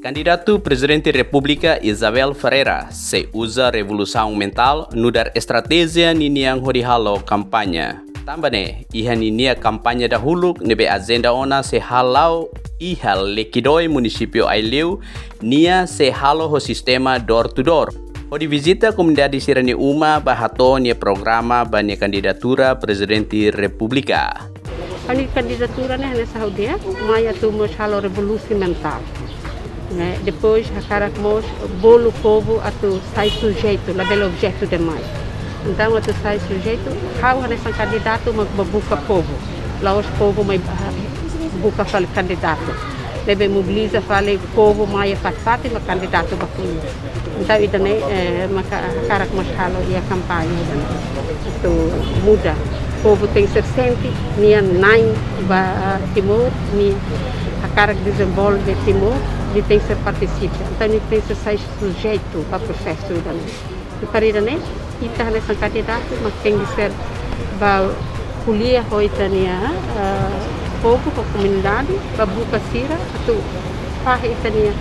Candidato Presidente República Isabel Ferreira se usa revolução mental no dar estratégia niniang hodihalo kampanye. Tambane, iha ninia kampanye dahulu nebe agenda ona se halau iha lekidoi municipio Aileu nia se halo ho sistema door to door. Hodi visita comunidade Sirani Uma bahato nia programa bania candidatura Presidente República. Ani candidatura nessa aldeia, maya tumos halo revolução mental. Depois a cara bolo povo atu sai sujeito lá belo objeto demais. Então atu sai sujeito how nessa candidato buka povo lá os povo mai buka fal candidato deve mobiliza fale povo mai fat ma candidato bakunya. Então itu ne maka cara halo ia kampanye itu muda povo tem ser sente nia nine ba timur nia a cara desenvolve timur ele tem que ser participa, então ele tem que ser sujeito para o processo de carreira, né? E está nessa candidato, mas tem que ser para colher a oitania povo, a comunidade, para buscar sira, tu faz oitania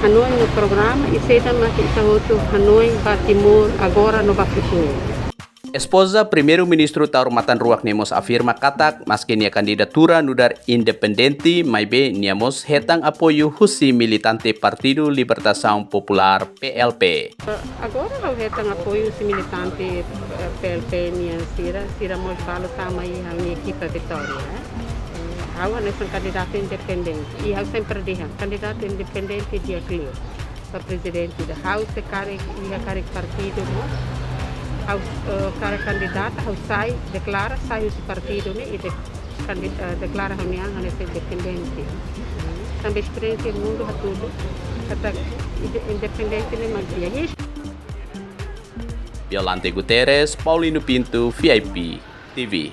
Hanoi no programa e se também que outro Hanoi para Timor agora no futuro. Esposa Primeiro-Ministro Taurumatan Ruak Nemos afirma katak maski nia candidatura nudar independente maibe niamos hetang apoio husi militante Partido Libertação Popular PLP. Agora eu hetang apoio husi militante PLP nia sira mos balo sama i a minha equipa Vitória. Eu nessa candidato independente e eu sempre digo candidato independente dia clear para presidente da House e partido cara candidata sai declara sai o partido né e declara a união nesse independente também experiência no mundo tudo kata independente né mas Violante Guterres, Paulino Pinto, VIP TV.